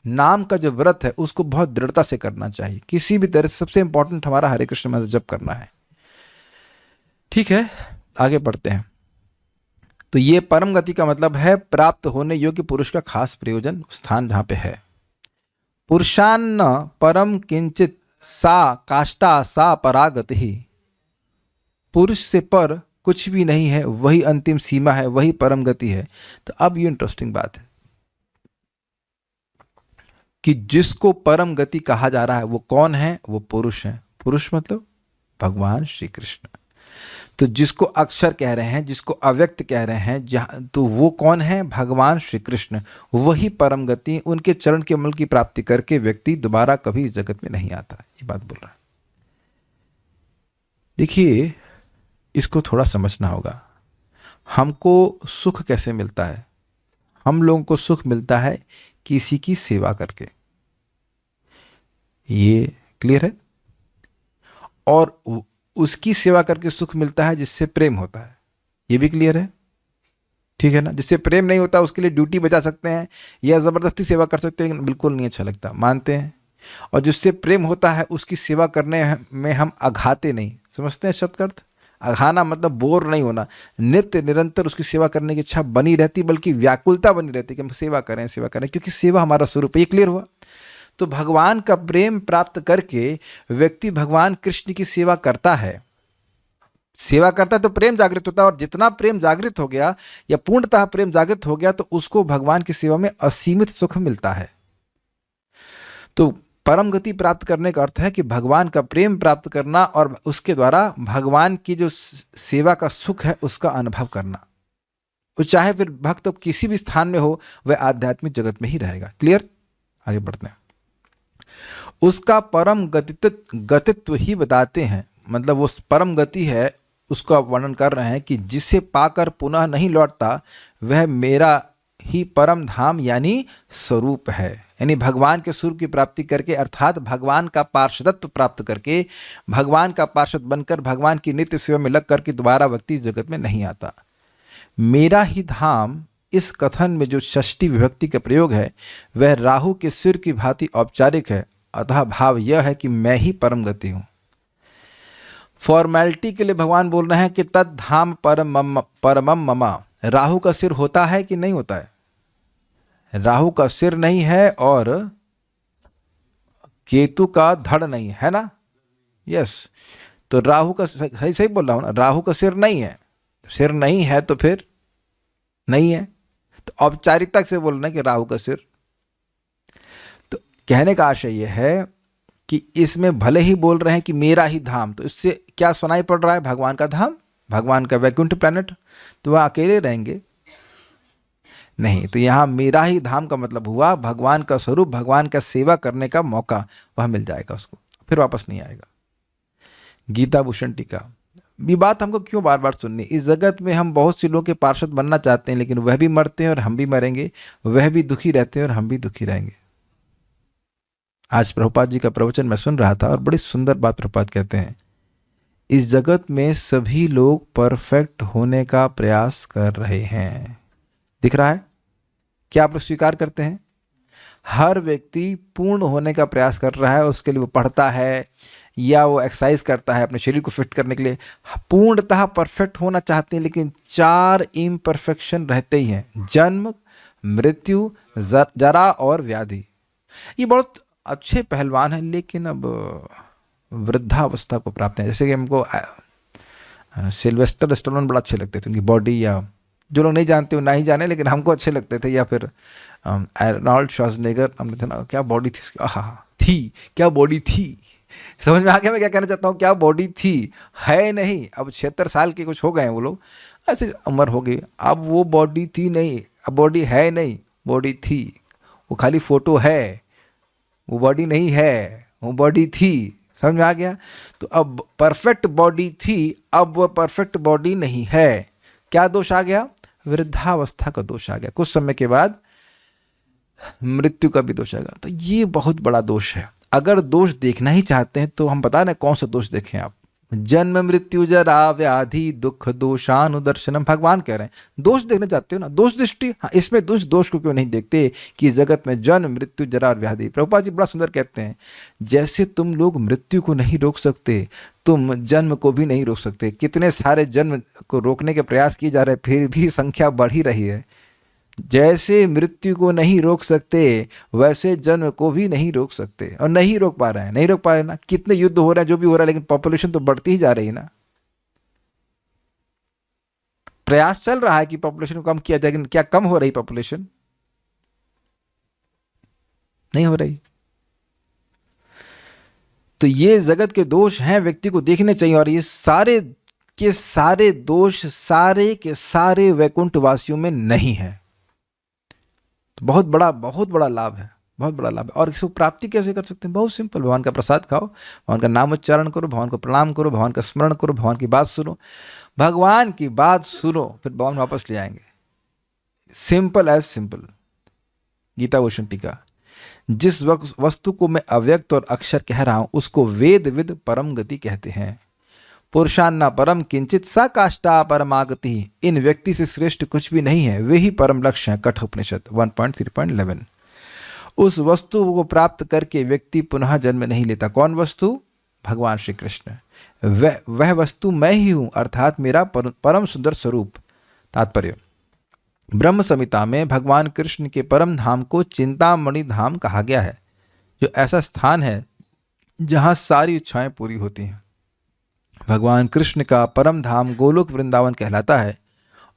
नाम का जो व्रत है उसको बहुत दृढ़ता से करना चाहिए। किसी भी तरह से सबसे इंपॉर्टेंट हमारा हरे कृष्ण मंत्र जप करना है। ठीक है, आगे बढ़ते हैं। तो ये परम गति का मतलब है प्राप्त होने योग्य पुरुष का खास प्रयोजन, स्थान जहां पे है। पुरुषान्न परम किंचित सा काष्ठा सा परागति ही। पुरुष से पर कुछ भी नहीं है, वही अंतिम सीमा है, वही परम गति है। तो अब ये इंटरेस्टिंग बात है कि जिसको परम गति कहा जा रहा है वो कौन है? वो पुरुष है। पुरुष मतलब भगवान श्री कृष्ण। तो जिसको अक्षर कह रहे हैं, जिसको अव्यक्त कह रहे हैं, जहाँ, तो वो कौन है? भगवान श्री कृष्ण। वही परम गति, उनके चरण के कमल की प्राप्ति करके व्यक्ति दोबारा कभी इस जगत में नहीं आता। ये बात बोल रहा है। देखिए, इसको थोड़ा समझना होगा। हमको सुख कैसे मिलता है? हम लोगों को सुख मिलता है किसी की सेवा करके। ये क्लियर है? और उसकी सेवा करके सुख मिलता है जिससे प्रेम होता है। ये भी क्लियर है? ठीक है ना? जिससे प्रेम नहीं होता उसके लिए ड्यूटी बजा सकते हैं या ज़बरदस्ती सेवा कर सकते हैं, बिल्कुल नहीं अच्छा लगता, मानते हैं। और जिससे प्रेम होता है उसकी सेवा करने में हम अघाते नहीं। समझते हैं शब्द का अर्थ? अघाना मतलब बोर नहीं होना, नित्य निरंतर उसकी सेवा करने की इच्छा बनी रहती, बल्कि व्याकुलता बनी रहती कि हम सेवा करें, क्योंकि सेवा हमारा स्वरूप है। ये क्लियर हुआ? तो भगवान का प्रेम प्राप्त करके व्यक्ति भगवान कृष्ण की सेवा करता है तो प्रेम जागृत होता है, और जितना प्रेम जागृत हो गया या पूर्णतः प्रेम जागृत हो गया तो उसको भगवान की सेवा में असीमित सुख मिलता है। तो परम गति प्राप्त करने का अर्थ है कि भगवान का प्रेम प्राप्त करना और उसके द्वारा भगवान की जो सेवा का सुख है उसका अनुभव करना। वो चाहे फिर भक्त किसी भी स्थान में हो, वह आध्यात्मिक जगत में ही रहेगा। क्लियर? आगे बढ़ते हैं। उसका परम गतित्व ही बताते हैं, मतलब वो परम गति है उसका वर्णन कर रहे हैं कि जिसे पाकर पुनः नहीं लौटता, वह मेरा ही परम धाम यानी स्वरूप है। यानी भगवान के स्वरूप की प्राप्ति करके, अर्थात भगवान का पार्षदत्व प्राप्त करके, भगवान का पार्षद बनकर भगवान की नित्य सेवा में लग करके दोबारा व्यक्ति जगत में नहीं आता। मेरा ही धाम, इस कथन में जो षष्ठी विभक्ति का प्रयोग है वह राहु के सिर की भांति औपचारिक है, अतः भाव यह है कि मैं ही परम गति हूं। फॉर्मेलिटी के लिए भगवान बोल रहे हैं कि तद धाम परमम ममा। राहु का सिर होता है कि नहीं होता है? राहु का सिर नहीं है और केतु का धड़ नहीं है ना? यस। तो राहु का, सही बोल रहा हूं ना? राहु का सिर नहीं है, सिर नहीं है तो फिर नहीं है। तो औपचारिकता से बोल रहे हैं कि राहु का सिर। तो कहने का आशय यह है कि इसमें भले ही बोल रहे हैं कि मेरा ही धाम, तो इससे क्या सुनाई पड़ रहा है? भगवान का धाम, भगवान का वैकुंठ प्लैनेट। तो वह अकेले रहेंगे नहीं। तो यहाँ मेरा ही धाम का मतलब हुआ भगवान का स्वरूप, भगवान का सेवा करने का मौका वह मिल जाएगा उसको, फिर वापस नहीं आएगा। गीता भूषण टीका। ये बात हमको क्यों बार बार सुननी? इस जगत में हम बहुत से लोगों के पार्षद बनना चाहते हैं, लेकिन वह भी मरते हैं और हम भी मरेंगे, वह भी दुखी रहते हैं और हम भी दुखी रहेंगे। आज प्रभुपाद जी का प्रवचन मैं सुन रहा था और बड़ी सुंदर बात प्रभुपाद कहते हैं, इस जगत में सभी लोग परफेक्ट होने का प्रयास कर रहे हैं। दिख रहा है? क्या आप लोग स्वीकार करते हैं? हर व्यक्ति पूर्ण होने का प्रयास कर रहा है, उसके लिए वो पढ़ता है या वो एक्सरसाइज करता है अपने शरीर को फिट करने के लिए, पूर्णतः परफेक्ट होना चाहते हैं, लेकिन 4 इम्परफेक्शन रहते ही हैं: जन्म, मृत्यु, जरा और व्याधि। ये बहुत अच्छे पहलवान हैं, लेकिन अब वृद्धावस्था को प्राप्त हैं। जैसे कि हमको सिल्वेस्टर स्टैलोन बड़ा अच्छे लगते थे, उनकी बॉडी, या जो लोग नहीं जानते वो ना ही जाने, लेकिन हमको अच्छे लगते थे। या फिर आर्नोल्ड श्वार्ज़नेगर, हमने थे ना, क्या बॉडी थी उसकी, थी, क्या बॉडी थी। समझ में आ गया मैं क्या कहना चाहता हूँ? क्या बॉडी थी, है नहीं। अब 76 साल के कुछ हो गए हैं वो लोग, ऐसे उम्र हो गई, अब वो बॉडी थी नहीं, अब बॉडी है नहीं, बॉडी थी। वो खाली फोटो है, वो बॉडी नहीं है, वो बॉडी थी। समझ में आ गया? तो अब परफेक्ट बॉडी थी, अब वो परफेक्ट बॉडी नहीं है। क्या दोष आ गया? वृद्धावस्था का दोष आ गया। कुछ समय के बाद मृत्यु का भी दोष आएगा। तो ये बहुत बड़ा दोष है। अगर दोष देखना ही चाहते हैं तो हम बता दें कौन सा दोष देखें आप। जन्म, मृत्यु, जरा, व्याधि, दुख, दोषानुदर्शनम। भगवान कह रहे हैं दोष देखना चाहते हो ना, दोष दृष्टि, हाँ, इसमें दोष को क्यों नहीं देखते कि इस जगत में जन्म, मृत्यु, जरा और व्याधि। प्रभुपाद जी बड़ा सुंदर कहते हैं, जैसे तुम लोग मृत्यु को नहीं रोक सकते, तुम जन्म को भी नहीं रोक सकते। कितने सारे जन्म को रोकने के प्रयास किए जा रहे हैं, फिर भी संख्या बढ़ ही रही है। जैसे मृत्यु को नहीं रोक सकते, वैसे जन्म को भी नहीं रोक सकते, और नहीं रोक पा रहे हैं, नहीं रोक पा रहे ना। कितने युद्ध हो रहे हैं, जो भी हो रहा है, लेकिन पॉपुलेशन तो बढ़ती ही जा रही है ना। प्रयास चल रहा है कि पॉपुलेशन को कम किया जाए, लेकिन क्या कम हो रही पॉपुलेशन? नहीं हो रही। तो ये जगत के दोष हैं, व्यक्ति को देखने चाहिए, और ये सारे के सारे दोष सारे के सारे वैकुंठ वासियों में नहीं है। तो बहुत बड़ा लाभ है, बहुत बड़ा लाभ है। और इसको प्राप्ति कैसे कर सकते हैं? बहुत सिंपल, भगवान का प्रसाद खाओ, भगवान का नाम उच्चारण करो, भगवान को प्रणाम करो, भगवान का स्मरण करो, भगवान की बात सुनो, भगवान की बात सुनो, फिर भगवान वापस ले आएंगे। Simple as simple. Gita Bhushan टीका। जिस वस्तु को मैं अव्यक्त और अक्षर कह रहा हूं, उसको वेद विद परम गति कहते हैं। पुरुषान्ना परम किंचित सा काष्ठा परमागति। इन व्यक्ति से श्रेष्ठ कुछ भी नहीं है, वे ही परम लक्ष्य हैं। कठोपनिषद 1.3.11। उस वस्तु को प्राप्त करके व्यक्ति पुनः जन्म नहीं लेता। कौन वस्तु? भगवान श्री कृष्ण। वह वस्तु मैं ही हूं, अर्थात मेरा परम सुंदर स्वरूप। तात्पर्य, ब्रह्म संहिता में भगवान कृष्ण के परम धाम को चिंतामणि धाम कहा गया है, जो ऐसा स्थान है जहां सारी इच्छाएं पूरी होती हैं। भगवान कृष्ण का परम धाम गोलोक वृंदावन कहलाता है,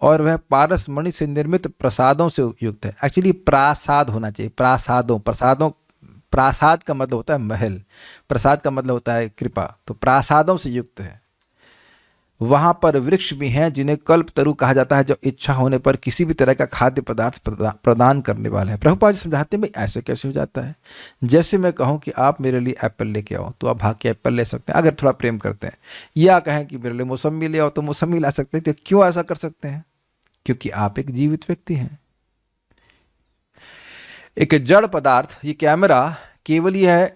और वह पारस मणि से निर्मित प्रसादों से युक्त है। एक्चुअली प्रासाद होना चाहिए, प्रसादों। प्रासाद का मतलब होता है महल, प्रसाद का मतलब होता है कृपा। तो प्रासादों से युक्त है। वहाँ पर वृक्ष भी हैं जिन्हें कल्पतरु कहा जाता है, जो इच्छा होने पर किसी भी तरह का खाद्य पदार्थ प्रदान करने वाले हैं। प्रभुपाद जी समझाते हैं भाई ऐसे कैसे हो जाता है। जैसे मैं कहूँ कि आप मेरे लिए एप्पल लेके आओ, तो आप भाग के एप्पल ले सकते हैं अगर थोड़ा प्रेम करते हैं, या कहें कि मेरे लिए मौसमी ले आओ तो मौसमी ला सकते हैं। तो क्यों ऐसा कर सकते हैं? क्योंकि आप एक जीवित व्यक्ति हैं। एक जड़ पदार्थ, ये कैमरा केवल यह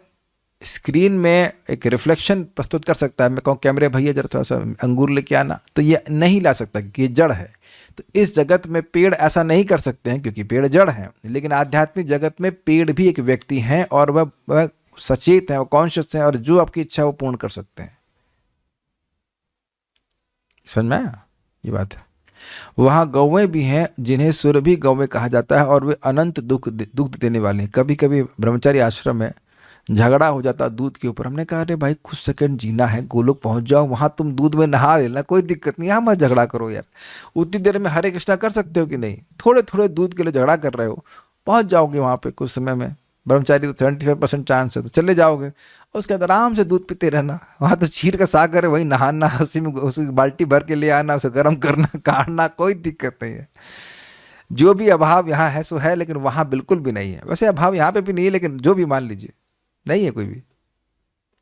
स्क्रीन में एक रिफ्लेक्शन प्रस्तुत कर सकता है। मैं कहूँ कैमरे भैया जरा थोड़ा सा अंगूर लेके आना, तो ये नहीं ला सकता कि ये जड़ है। तो इस जगत में पेड़ ऐसा नहीं कर सकते हैं, क्योंकि पेड़ जड़ हैं। लेकिन आध्यात्मिक जगत में पेड़ भी एक व्यक्ति हैं, और वह सचेत हैं, वह कॉन्शियस हैं, और जो आपकी इच्छा है वो पूर्ण कर सकते हैं। समझ में आया? ये बात है। वहाँ गौवें भी हैं जिन्हें सुरभि गौवें कहा जाता है, और वे अनंत दुग्ध देने वाले हैं। कभी कभी ब्रह्मचारी आश्रम में झगड़ा हो जाता दूध के ऊपर। हमने कहा अरे भाई कुछ सेकंड जीना है, गोलोक पहुंच जाओ, वहाँ तुम दूध में नहा लेना, कोई दिक्कत नहीं, यहाँ मत झगड़ा करो यार। उतनी देर में हरे कृष्णा कर सकते हो कि नहीं? थोड़े थोड़े दूध के लिए झगड़ा कर रहे हो, पहुँच जाओगे वहाँ पे कुछ समय में। ब्रह्मचारी तो 75% चांस है, तो चले जाओगे। उसके बाद आराम से दूध पीते रहना। वहाँ तो क्षीर का सागर है, वही नहाना, उसी में उसी बाल्टी भर के ले आना, उसे गर्म करना, काटना, कोई दिक्कत नहीं है। जो भी अभाव यहाँ है सो है, लेकिन वहाँ बिल्कुल भी नहीं है। वैसे अभाव यहाँ पे भी नहीं है, लेकिन जो भी मान लीजिए नहीं है कोई भी।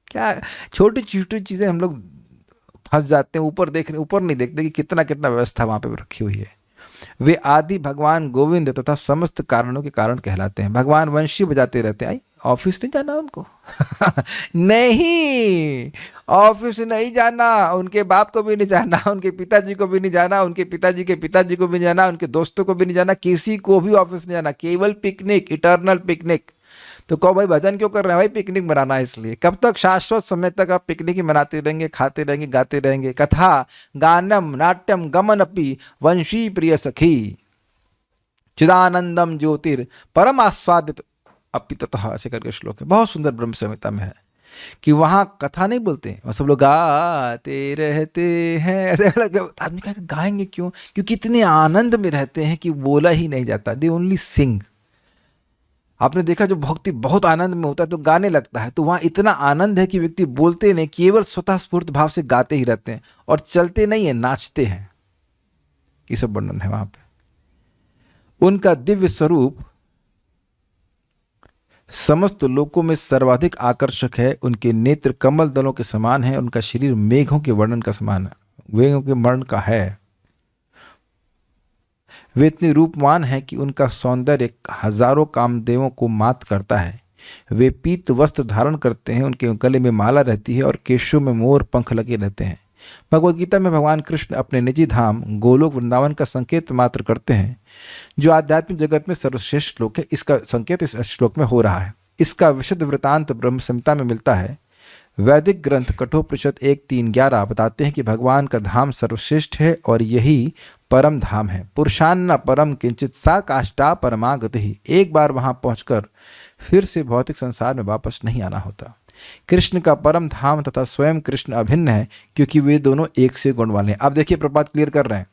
क्या छोटी छोटी चीज़ें हम लोग फंस जाते हैं, ऊपर नहीं देखते कि कितना कितना व्यवस्था वहाँ पे रखी हुई है। वे आदि भगवान गोविंद तथा समस्त कारणों के कारण कहलाते हैं। भगवान वंशी बजाते रहते हैं, ऑफिस नहीं जाना उनको? नहीं, ऑफिस नहीं जाना, उनके बाप को भी नहीं जाना, उनके पिताजी को भी नहीं जाना, उनके पिताजी के पिताजी को भी नहीं जाना, उनके दोस्तों को भी नहीं जाना, किसी को भी ऑफिस नहीं जाना, केवल पिकनिक, इटर्नल पिकनिक। तो कहो भाई भजन क्यों कर रहे हैं? भाई पिकनिक मनाना है इसलिए। कब तक? शाश्वत समय तक आप पिकनिक ही मनाते रहेंगे, खाते रहेंगे, गाते रहेंगे। कथा गानम नाट्यम गमन अपि वंशी प्रिय सखी चिदानंदम ज्योतिर परम आस्वादित अपि ततः, ऐसे करके श्लोक है, बहुत सुंदर ब्रह्म संहिता में है कि वहाँ कथा नहीं बोलते हैं, और सब लोग गाते रहते हैं। ऐसे आदमी कहा गाएंगे क्यों? क्योंकि इतने आनंद में रहते हैं कि बोला ही नहीं जाता, दे ओनली सिंग। आपने देखा जो भक्ति बहुत आनंद में होता है तो गाने लगता है, तो वहाँ इतना आनंद है कि व्यक्ति बोलते नहीं, केवल स्वतः स्फूर्त भाव से गाते ही रहते हैं, और चलते नहीं है, नाचते हैं। ये सब वर्णन है वहाँ पे। उनका दिव्य स्वरूप समस्त लोकों में सर्वाधिक आकर्षक है। उनके नेत्र कमल दलों के समान है, उनका शरीर मेघों के वर्णन का समान है, मेघों के वर्ण का है। वे इतने रूपवान हैं कि उनका सौंदर्य हजारों कामदेवों को मात करता है। वे पीत वस्त्र धारण करते हैं, उनके गले में माला रहती है और केशों में मोर पंख लगे रहते हैं। भगवद गीता में भगवान कृष्ण अपने निजी धाम गोलोक वृंदावन का संकेत मात्र करते हैं, जो आध्यात्मिक जगत में सर्वश्रेष्ठ श्लोक है। इसका संकेत इस श्लोक में हो रहा है। इसका विशद वृतांत ब्रह्म संहिता में मिलता है। वैदिक ग्रंथ कठोपनिषद 1:3-11 बताते हैं कि भगवान का धाम सर्वश्रेष्ठ है और यही परम धाम है। पुरुषान्न परम किंचित सा काष्ठा परमागति ही। एक बार वहां पहुंचकर फिर से भौतिक संसार में वापस नहीं आना होता। कृष्ण का परम धाम तथा स्वयं कृष्ण अभिन्न है, क्योंकि वे दोनों एक से गुण वाले हैं। अब देखिए प्रपात क्लियर कर रहे हैं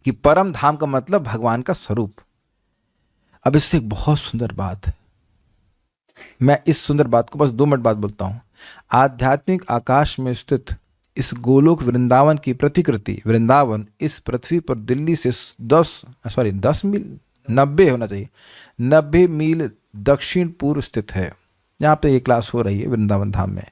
कि परम धाम का मतलब भगवान का स्वरूप। अब इससे एक बहुत सुंदर बात है, मैं इस सुंदर बात को बस 2 मिनट बाद बोलता हूं। आध्यात्मिक आकाश में स्थित इस गोलोक वृंदावन की प्रतिकृति, वृंदावन इस पृथ्वी पर दिल्ली से 10 मील 90 होना चाहिए, 90 मील दक्षिण पूर्व स्थित है। जहाँ पे ये क्लास हो रही है वृंदावन धाम में।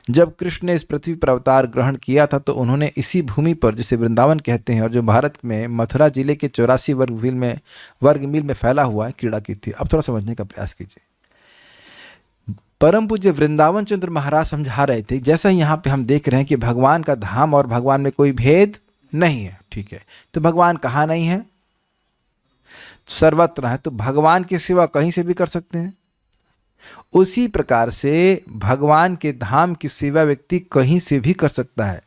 जब कृष्ण ने इस पृथ्वी पर अवतार ग्रहण किया था तो उन्होंने इसी भूमि पर, जिसे वृंदावन कहते हैं और जो भारत में मथुरा जिले के 84 वर्ग मील में फैला हुआ है, क्रीड़ा की थी। अब थोड़ा समझने का प्रयास कीजिए। परम पूज्य वृंदावन चंद्र महाराज समझा रहे थे, जैसा यहाँ पे हम देख रहे हैं कि भगवान का धाम और भगवान में कोई भेद नहीं है। ठीक है, तो भगवान कहाँ नहीं है? सर्वत्र है। तो भगवान की सेवा कहीं से भी कर सकते हैं। उसी प्रकार से भगवान के धाम की सेवा व्यक्ति कहीं से भी कर सकता है।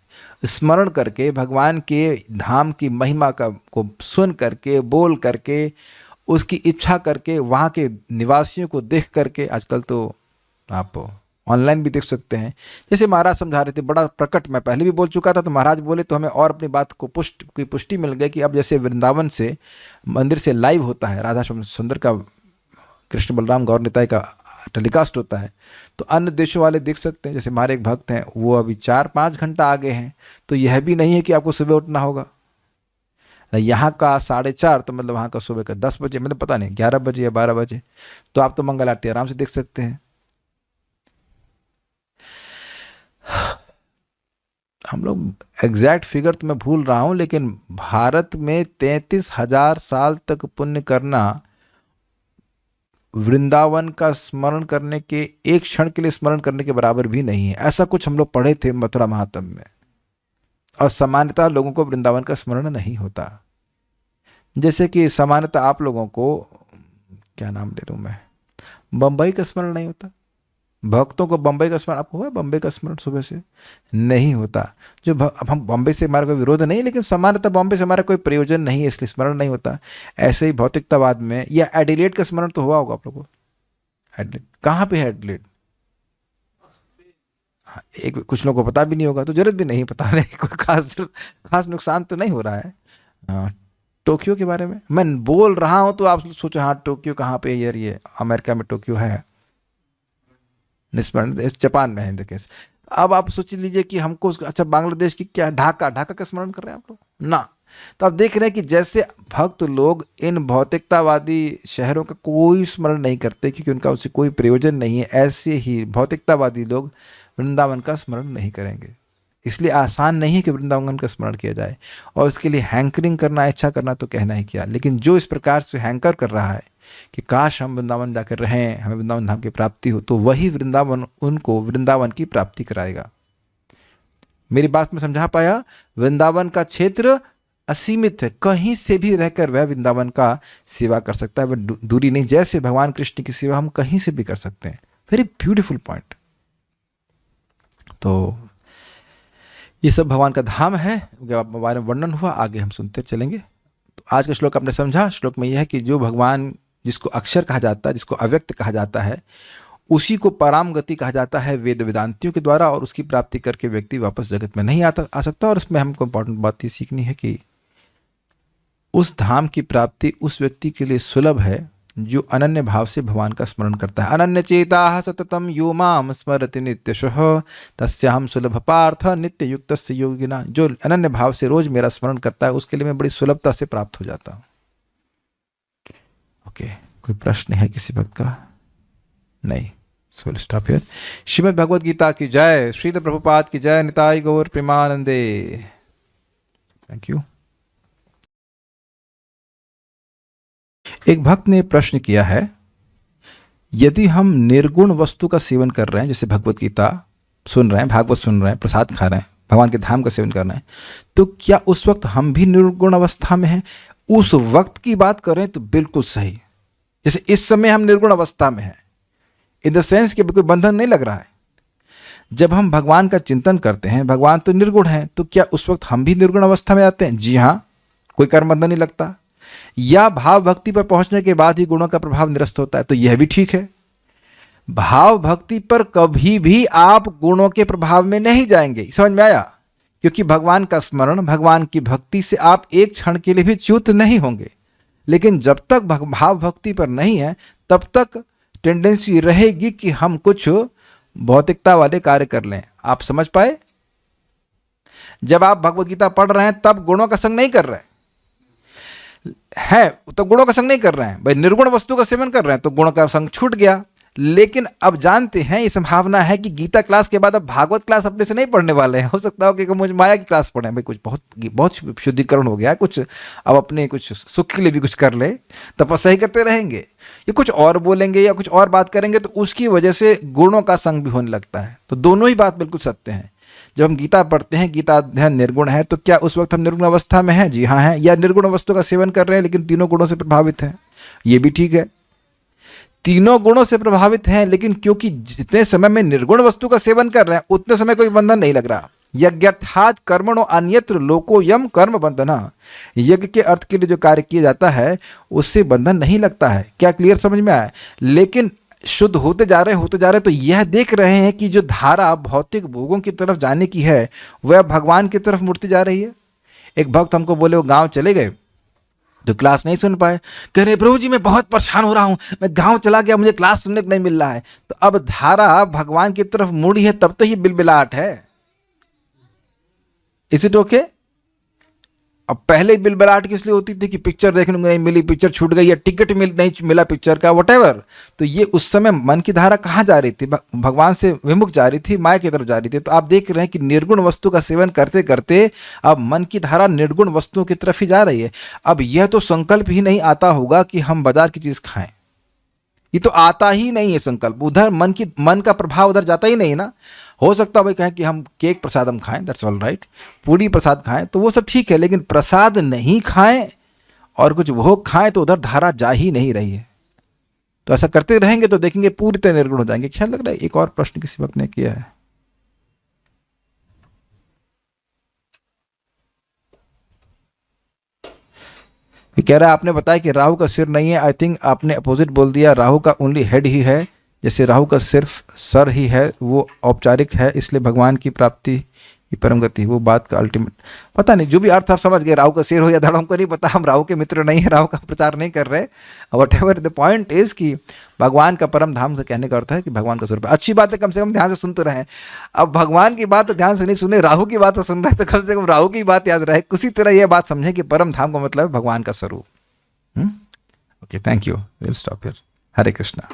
स्मरण करके, भगवान के धाम की महिमा को सुन करके, बोल करके, उसकी इच्छा करके, वहाँ के निवासियों को देख करके। आजकल तो आप ऑनलाइन भी देख सकते हैं। जैसे महाराज समझा रहे थे, बड़ा प्रकट, मैं पहले भी बोल चुका था, तो महाराज बोले तो हमें और अपनी बात को पुष्टि मिल गई कि अब जैसे वृंदावन से मंदिर से लाइव होता है, राधा सुंदर का, कृष्ण बलराम गौर निताई का टेलीकास्ट होता है, तो अन्य देशों वाले देख सकते हैं। जैसे हमारे एक भक्त हैं, वो अभी 4-5 घंटा आगे हैं, तो यह भी नहीं है कि आपको सुबह उठना होगा। यहाँ का 4:30 तो मतलब वहाँ का सुबह का 10 बजे, मतलब पता नहीं 11 बजे या 12 बजे, तो आप तो मंगल आरती आराम से देख सकते हैं। हम लोग एग्जैक्ट फिगर तो मैं भूल रहा हूँ, लेकिन भारत में 33,000 साल तक पुण्य करना वृंदावन का स्मरण करने के, एक क्षण के लिए स्मरण करने के बराबर भी नहीं है। ऐसा कुछ हम लोग पढ़े थे मथुरा महात्म्य में। और सामान्यतः लोगों को वृंदावन का स्मरण नहीं होता। जैसे कि सामान्यतः आप लोगों को, क्या नाम ले लूँ मैं, बम्बई का स्मरण नहीं होता। भक्तों को बम्बई का स्मरण, आपको हुआ बम्बई का स्मरण सुबह से नहीं होता। जो अब हम बम्बई से, हमारा कोई विरोध नहीं, लेकिन सामान्यतः बम्बई से हमारा कोई प्रयोजन नहीं है, इसलिए स्मरण नहीं होता। ऐसे ही भौतिकतावाद में, या एडिलेड का स्मरण तो हुआ होगा आप लोगों को। एडिलेड कहाँ पे है? एडिलेड एक कुछ लोगों को पता भी नहीं होगा, तो जरूरत भी नहीं पता नहीं, कोई खास नुकसान तो नहीं हो रहा है। टोक्यो के बारे में मैं बोल रहा हूँ तो आप सोचो, हाँ टोक्यो कहाँ पे यार? ये अमेरिका में टोक्यो है, स्मरण जापान में है। देखिए अब आप सोच लीजिए कि हमको, अच्छा बांग्लादेश की क्या, ढाका का स्मरण कर रहे हैं आप लोग ना। तो आप देख रहे हैं कि जैसे भक्त लोग इन भौतिकतावादी शहरों का कोई स्मरण नहीं करते क्योंकि उनका उससे कोई प्रयोजन नहीं है, ऐसे ही भौतिकतावादी लोग वृंदावन का स्मरण नहीं करेंगे। इसलिए आसान नहीं है कि वृंदावन का स्मरण किया जाए, और उसके लिए हैंकरिंग करना, इच्छा करना तो कहना ही क्या। लेकिन जो इस प्रकार से हैंकर कर रहा है, कि काश हम वृंदावन जाकर रहें, हमें वृंदावन धाम की प्राप्ति हो, तो वही वृंदावन उनको वृंदावन की प्राप्ति कराएगा। मेरी बात में समझा पाया? वृंदावन का क्षेत्र असीमित है, कहीं से भी रहकर वह वृंदावन का सेवा कर सकता है, वह दूरी नहीं। जैसे भगवान कृष्ण की सेवा हम कहीं से भी कर सकते हैं। Very beautiful point. तो ये सब भगवान का धाम है, बारे में वर्णन हुआ, आगे हम सुनते चलेंगे। तो आज का श्लोक आपने समझा। श्लोक में यह है कि जो भगवान, जिसको अक्षर कहा जाता है, जिसको अव्यक्त कहा जाता है, उसी को पराम गति कहा जाता है वेद वेदांतियों के द्वारा, और उसकी प्राप्ति करके व्यक्ति वापस जगत में नहीं आ सकता। और इसमें हमको इंपॉर्टेंट बात ये सीखनी है कि उस धाम की प्राप्ति उस व्यक्ति के लिए सुलभ है जो अनन्य भाव से भगवान का स्मरण करता है। अनन्य चेता सततम यो माम स्मरति नित्यशः तस्याहं सुलभ पार्थ नित्य युक्तस्य योगिना। जो अनन्य भाव से रोज मेरा स्मरण करता है, उसके लिए मैं बड़ी सुलभता से प्राप्त हो जाता हूँ। ओके, कोई प्रश्न है किसी भक्त का? नहीं। So will stop here. Shrimad Bhagavad Gita की जय, श्रील प्रभुपाद की जय, निताई गौर प्रेमानंदे। Thank you. एक भक्त ने प्रश्न किया है, यदि हम निर्गुण वस्तु का सेवन कर रहे हैं, जैसे भगवत गीता सुन रहे हैं, भागवत सुन रहे हैं, प्रसाद खा रहे हैं, भगवान के धाम का सेवन कर रहे हैं, तो क्या उस वक्त हम भी निर्गुण अवस्था में हैं? उस वक्त की बात करें तो बिल्कुल सही। जैसे इस समय हम निर्गुण अवस्था में हैं, इन द सेंस कि कोई बंधन नहीं लग रहा है। जब हम भगवान का चिंतन करते हैं, भगवान तो निर्गुण है, तो क्या उस वक्त हम भी निर्गुण अवस्था में आते हैं? जी हाँ, कोई कर्म बंधन नहीं लगता। या भाव भक्ति पर पहुंचने के बाद ही गुणों का प्रभाव निरस्त होता है, तो यह भी ठीक है। भाव भक्ति पर कभी भी आप गुणों के प्रभाव में नहीं जाएंगे। समझ में आया? क्योंकि भगवान का स्मरण, भगवान की भक्ति से आप एक क्षण के लिए भी च्युत नहीं होंगे। लेकिन जब तक भाव भक्ति पर नहीं है, तब तक टेंडेंसी रहेगी कि हम कुछ भौतिकता वाले कार्य कर लें। आप समझ पाए? जब आप भगवद गीता पढ़ रहे हैं, तब गुणों का संग नहीं कर रहे है, तो गुणों का संग नहीं कर रहे हैं भाई, निर्गुण वस्तु का सेवन कर रहे हैं, तो गुणों का संग छूट गया। लेकिन अब जानते हैं, ये संभावना है कि गीता क्लास के बाद अब भागवत क्लास अपने से नहीं पढ़ने वाले हैं। हो सकता हो कि मुझे माया की क्लास पढ़ें भाई, कुछ बहुत शुद्धिकरण हो गया, कुछ अब अपने कुछ सुख के लिए भी कुछ कर ले, तपस्या ही करते रहेंगे, ये कुछ और बोलेंगे या कुछ और बात करेंगे, तो उसकी वजह से गुणों का संग भी होने लगता है। तो दोनों ही बात बिल्कुल सत्य है। जब हम गीता पढ़ते हैं, गीता अध्ययन निर्गुण है, तो क्या उस वक्त हम निर्गुण अवस्था में हैं? जी हाँ हैं। या निर्गुण वस्तु का सेवन कर रहे हैं लेकिन तीनों गुणों से प्रभावित हैं? ये भी ठीक है। तीनों गुणों से प्रभावित हैं, लेकिन क्योंकि जितने समय में निर्गुण वस्तु का सेवन कर रहे हैं, उतने समय कोई बंधन नहीं लग रहा। यज्ञार्थात् कर्मणो अन्यत्र लोको यम कर्म बंधना। यज्ञ के अर्थ के लिए जो कार्य किया जाता है, उससे बंधन नहीं लगता है। क्या क्लियर समझ में आया? लेकिन शुद्ध होते जा रहे तो यह देख रहे हैं कि जो धारा भौतिक भोगों की तरफ जाने की है, वह भगवान की तरफ मुड़ती जा रही है। एक भक्त हमको बोले वो गांव चले गए, तो क्लास नहीं सुन पाए। कह रहे प्रभु जी मैं बहुत परेशान हो रहा हूं, मैं गांव चला गया, मुझे क्लास सुनने को नहीं मिल रहा है। तो अब धारा भगवान की तरफ मुड़ी है, तब तो ही बिलबिलाहट है। Is it okay? अब पहले बिलबिलाहट किस लिए होती थी कि पिक्चर देखने को नहीं मिली, पिक्चर छूट गई, या टिकट नहीं मिला पिक्चर का, व्हाटएवर। तो ये उस समय मन की धारा कहाँ जा रही थी? भगवान से विमुख जा रही थी, माया की तरफ जा रही थी। तो आप देख रहे हैं कि निर्गुण वस्तु का सेवन करते करते अब मन की धारा निर्गुण वस्तुओं की तरफ ही जा रही है। अब यह तो संकल्प ही नहीं आता होगा कि हम बाजार की चीज खाएं, ये तो आता ही नहीं है संकल्प। उधर मन का प्रभाव उधर जाता ही नहीं ना। हो सकता है भाई कहें कि हम केक प्रसाद हम खाएं, दैट्स ऑल राइट, पूरी प्रसाद खाएं तो वो सब ठीक है, लेकिन प्रसाद नहीं खाएं और कुछ भोग खाएं तो उधर धारा जा ही नहीं रही है। तो ऐसा करते रहेंगे तो देखेंगे पूरी तरह निर्गुण हो जाएंगे। ख्याल लग रहा है? एक और प्रश्न किसी वक्त ने किया है। कह रहा है आपने बताया कि राहु का सिर नहीं है, आई थिंक आपने अपोजिट बोल दिया, राहु का ओनली हेड ही है। जैसे राहु का सिर्फ सर ही है, वो औपचारिक है, इसलिए भगवान की प्राप्ति की परम गति, वो बात का अल्टीमेट पता नहीं। जो भी अर्थ आप समझ गए, राहु का सिर हो या धड़, हमको नहीं पता, हम राहु के मित्र नहीं है, राहु का प्रचार नहीं कर रहे। What ever the point is कि भगवान का परम धाम से कहने का अर्थ है कि भगवान का स्वरूप। अच्छी बात है, कम से कम ध्यान से सुनते रहें। अब भगवान की बात ध्यान से नहीं सुने, राहु की बात सुन रहे, तो कम से कम राहु की बात याद रहे। उसी तरह यह बात समझें कि परम धाम का मतलब है भगवान का स्वरूप। Okay, thank you, will stop here. Hare Krishna.